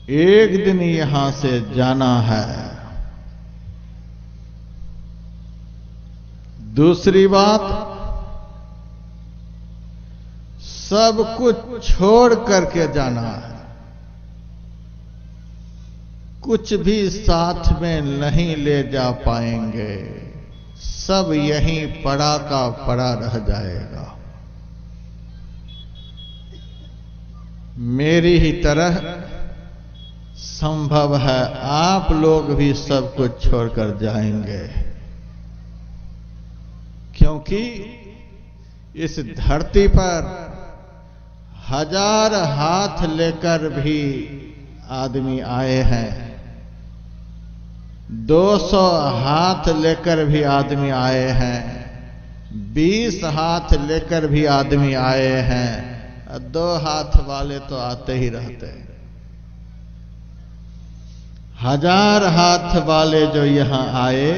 एक दिन यहां से जाना है। दूसरी बात, सब कुछ छोड़ करके जाना है। कुछ भी साथ में नहीं ले जा पाएंगे, सब यहीं पड़ा का पड़ा रह जाएगा। मेरी ही तरह संभव है आप लोग भी सब कुछ छोड़कर जाएंगे, क्योंकि इस धरती पर 1000 हाथ लेकर भी आदमी आए हैं, 200 हाथ लेकर भी आदमी आए हैं, 20 हाथ लेकर भी आदमी आए हैं, 2 हाथ वाले तो आते ही रहते हैं। 1000 हाथ वाले जो यहां आए,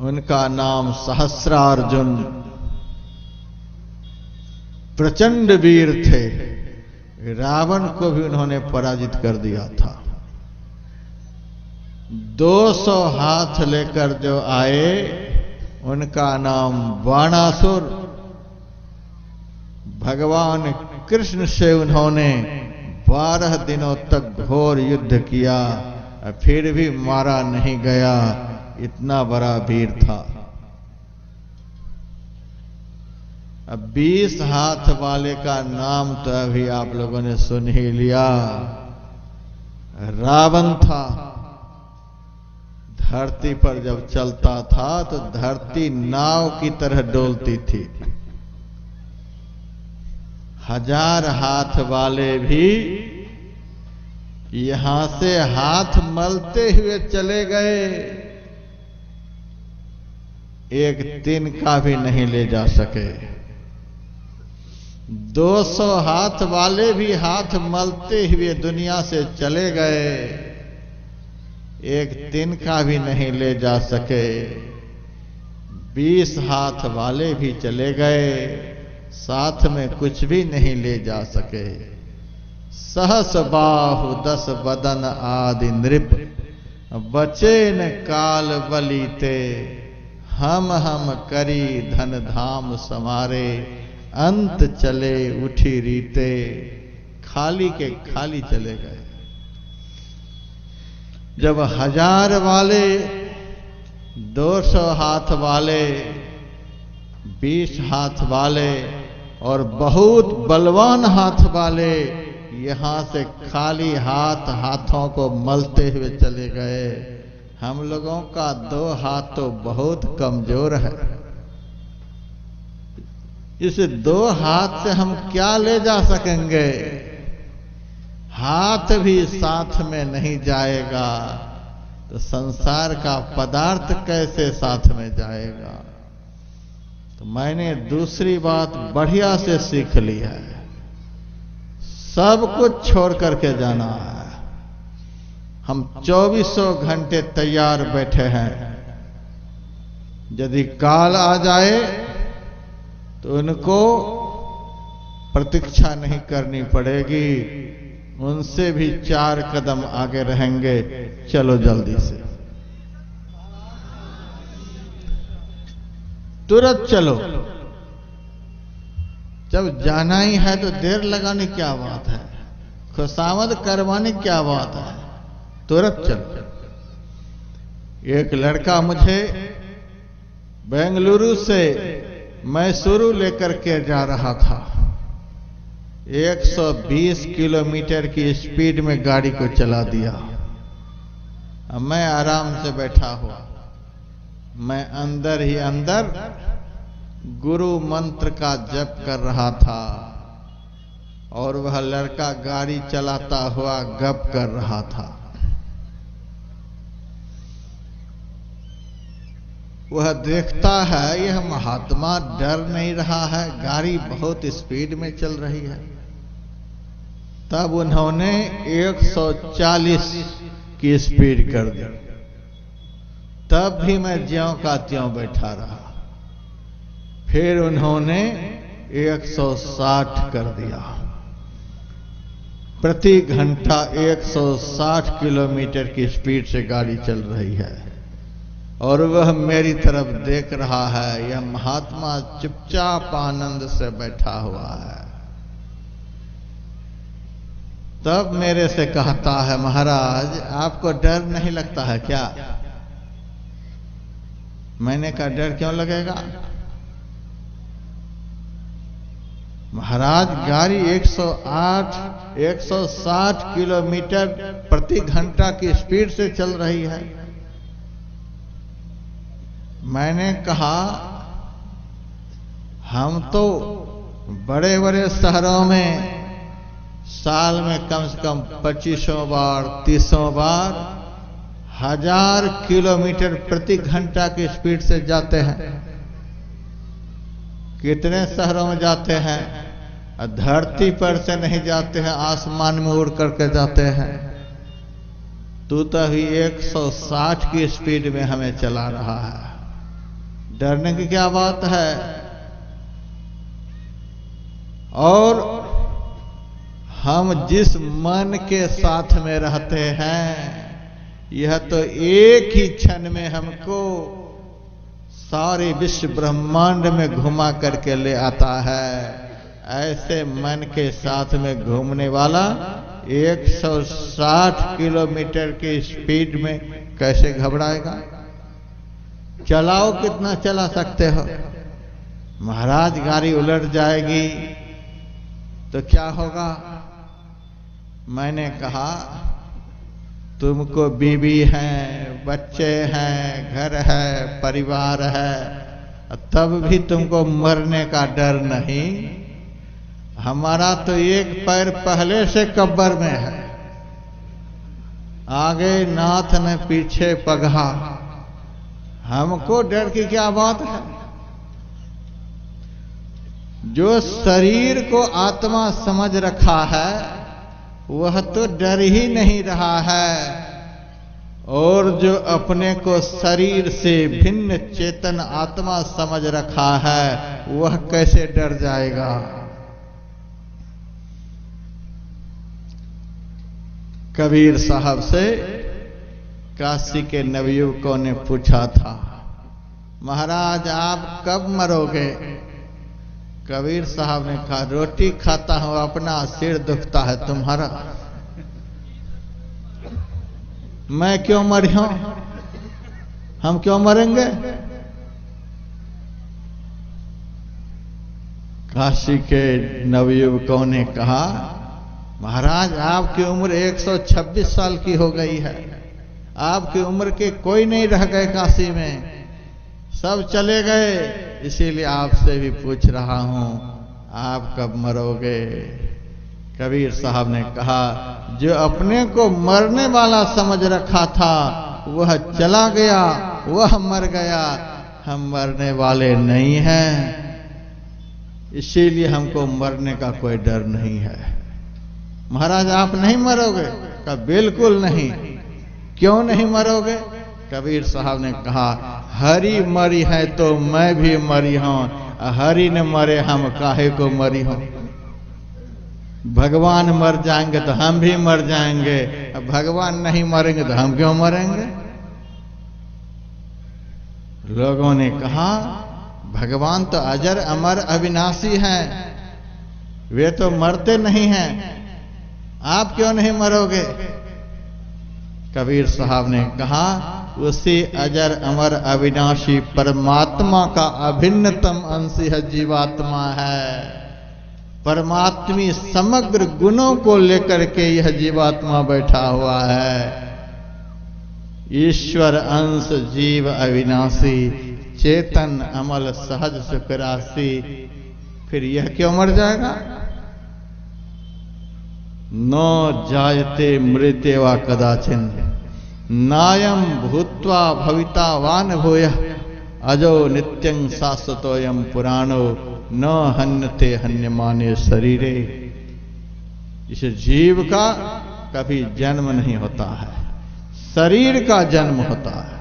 उनका नाम सहस्रार्जुन, प्रचंड वीर थे। रावण को भी उन्होंने पराजित कर दिया था। 200 हाथ लेकर जो आए, उनका नाम बाणासुर। भगवान कृष्ण से उन्होंने 12 दिनों तक घोर युद्ध किया, फिर भी मारा नहीं गया, इतना बड़ा वीर था। अब 20 हाथ वाले का नाम तो अभी आप लोगों ने सुन ही लिया, रावण था। धरती पर जब चलता था तो धरती नाव की तरह डोलती थी। 1000 हाथ वाले भी यहां से हाथ मलते हुए चले गए, एक दिन का भी नहीं ले जा सके। 200 हाथ वाले भी हाथ मलते हुए दुनिया से चले गए, एक दिन का भी नहीं ले जा सके। 20 हाथ वाले भी चले गए, साथ में कुछ भी नहीं ले जा सके। सहस बाहु 10 बदन आदि नृप, बचे न काल बलीते। हम करी धन धाम समारे, अंत चले उठी रीते। खाली के खाली चले गए। जब 1000 वाले, 200 हाथ वाले, 20 हाथ वाले और बहुत बलवान हाथ वाले यहां से खाली हाथों को मलते हुए चले गए, हम लोगों का 2 हाथ तो बहुत कमजोर है। इस 2 हाथ से हम क्या ले जा सकेंगे? हाथ भी साथ में नहीं जाएगा तो संसार का पदार्थ कैसे साथ में जाएगा? तो मैंने दूसरी बात बढ़िया से सीख ली है, सब कुछ छोड़ करके जाना है। हम 24 घंटे तैयार बैठे हैं, यदि काल आ जाए तो उनको प्रतीक्षा नहीं करनी पड़ेगी, उनसे भी 4 कदम आगे रहेंगे। चलो जल्दी से, तुरंत चलो। जब जाना ही है तो देर लगाने क्या बात है, खुशामद करवाने क्या बात है, तुरंत चलो। एक लड़का मुझे बेंगलुरु से मैसूरू लेकर के जा रहा था, 120 किलोमीटर की स्पीड में गाड़ी को चला दिया। अब मैं आराम से बैठा हुआ, मैं अंदर ही अंदर गुरु मंत्र का जप कर रहा था और वह लड़का गाड़ी चलाता हुआ गप कर रहा था। वह देखता है यह महात्मा डर नहीं रहा है, गाड़ी बहुत स्पीड में चल रही है। तब उन्होंने 140 की स्पीड कर दी। तब भी मैं ज्यों का त्यों बैठा रहा। फिर उन्होंने 160 कर दिया। प्रति घंटा 160 किलोमीटर की स्पीड से गाड़ी चल रही है और वह मेरी तरफ देख रहा है। यह महात्मा चुपचाप आनंद से बैठा हुआ है। तब मेरे से कहता है, महाराज आपको डर नहीं लगता है क्या? मैंने कहा, डर क्यों लगेगा? महाराज गाड़ी 160 किलोमीटर प्रति घंटा की स्पीड से चल रही है। मैंने कहा, हम तो बड़े बड़े शहरों में साल में कम से कम 25 बार 30 बार 1000 किलोमीटर प्रति घंटा की स्पीड से जाते हैं। कितने शहरों में जाते हैं? धरती पर से नहीं जाते हैं, आसमान में उड़ करके जाते हैं। तू तो अभी 160 की स्पीड में हमें चला रहा है। डरने की क्या बात है? और हम जिस मन के साथ में रहते हैं, यह तो एक ही क्षण में हमको सारे विश्व ब्रह्मांड में घुमा करके ले आता है। ऐसे मन के साथ में घूमने वाला 160 किलोमीटर की स्पीड में कैसे घबराएगा? चलाओ, कितना चला सकते हो? महाराज गाड़ी उलट जाएगी तो क्या होगा? मैंने कहा, तुमको बीवी है, बच्चे हैं, घर है, परिवार है, तब भी तुमको मरने का डर नहीं। हमारा तो एक पैर पहले से कब्र में है, आगे नाथ ने पीछे पगहा। हमको डर की क्या बात है? जो शरीर को आत्मा समझ रखा है वह तो डर ही नहीं रहा है, और जो अपने को शरीर से भिन्न चेतन आत्मा समझ रखा है वह कैसे डर जाएगा? कबीर साहब से काशी के नवयुवकों ने पूछा था, महाराज आप कब मरोगे? कबीर साहब ने कहा, रोटी खाता हूं, अपना सिर दुखता है तुम्हारा। मैं क्यों मरी हूं? हम क्यों मरेंगे? काशी के नवयुवकों ने कहा, महाराज आपकी उम्र 126 साल की हो गई है। आपकी उम्र के कोई नहीं रह गए काशी में, सब चले गए। इसीलिए आपसे भी पूछ रहा हूं, आप कब मरोगे? कबीर साहब ने कहा, जो अपने को मरने वाला समझ रखा था वह चला गया, वह मर गया। हम मरने वाले नहीं हैं, इसीलिए हमको मरने का कोई डर नहीं है। महाराज आप नहीं मरोगे? कहा बिल्कुल नहीं। क्यों नहीं मरोगे? कबीर साहब ने कहा, हरि मरी है तो मैं भी मरी हूं, हरि न मरे हम काहे को मरी हूं। भगवान मर जाएंगे तो हम भी मर जाएंगे, भगवान नहीं मरेंगे तो हम क्यों मरेंगे? लोगों ने कहा, भगवान तो अजर अमर अविनाशी हैं, वे तो मरते नहीं हैं, आप क्यों नहीं मरोगे? कबीर साहब ने कहा, उसी अजर अमर अविनाशी परमात्मा का अभिन्नतम अंश है जीवात्मा है। परमात्मी समग्र गुणों को लेकर के यह जीवात्मा बैठा हुआ है। ईश्वर अंश जीव अविनाशी, चेतन अमल सहज सुख राशि, फिर यह क्यों मर जाएगा? न जायते मृते वा कदाचिन, नायम भूत्वा भवितावान भूयः, अजो नित्यं शाश्वतोयम पुराणो, न हन्यते हन्यमाने शरीरे। इस जीव का कभी जन्म नहीं होता है, शरीर का जन्म होता है।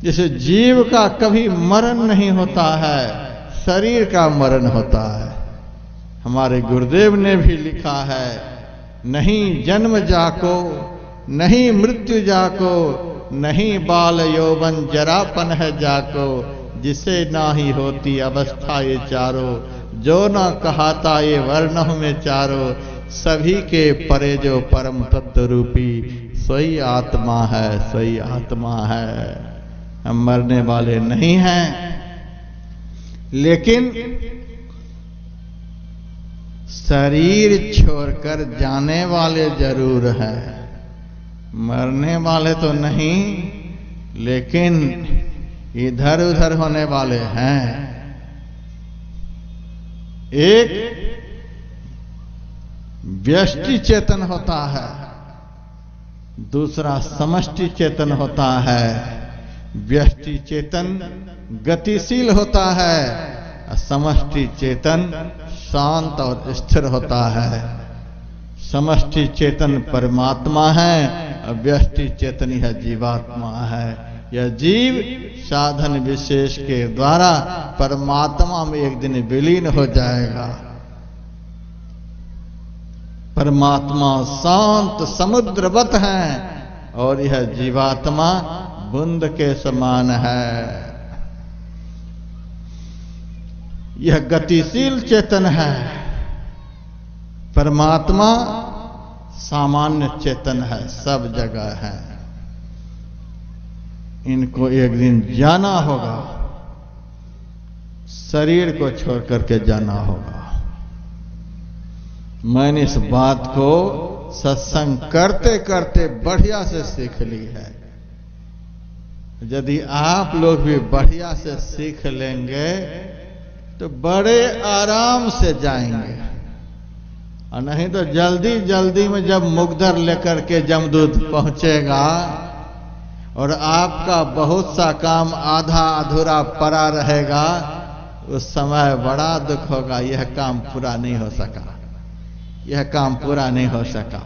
इस जीव का कभी मरण नहीं होता है, शरीर का मरण होता है। हमारे गुरुदेव ने भी लिखा है, नहीं जन्म जाको, नहीं मृत्यु जाको, नहीं बाल यौवन जरापन है जाको, जिसे ना ही होती अवस्था ये चारों, जो ना कहाता ये वर्णों में चारों, सभी के परे जो परम तत्व रूपी सोई आत्मा है, सोई आत्मा है। हम मरने वाले नहीं हैं, लेकिन शरीर छोड़कर जाने वाले जरूर हैं। मरने वाले तो नहीं, लेकिन इधर उधर होने वाले हैं। एक व्यष्टि चेतन होता है, दूसरा समष्टि चेतन होता है। व्यष्टि चेतन गतिशील होता है, समष्टि चेतन शांत और स्थिर होता है। समष्टि चेतन परमात्मा है, व्यष्टि चेतन यह जीवात्मा है। यह जीव साधन विशेष के द्वारा परमात्मा में एक दिन विलीन हो जाएगा। परमात्मा शांत समुद्रवत है और यह जीवात्मा बूंद के समान है। यह गतिशील चेतन है, परमात्मा सामान्य चेतन है, सब जगह है। इनको एक दिन जाना होगा, शरीर को छोड़ करके जाना होगा। मैंने इस बात को सत्संग करते करते बढ़िया से सीख ली है। यदि आप लोग भी बढ़िया से सीख लेंगे तो बड़े आराम से जाएंगे, और नहीं तो जल्दी जल्दी में जब मुग्धर लेकर के जमदूत पहुंचेगा और आपका बहुत सा काम आधा अधूरा पड़ा रहेगा, उस समय बड़ा दुख होगा। यह काम पूरा नहीं हो सका, यह काम पूरा नहीं हो सका।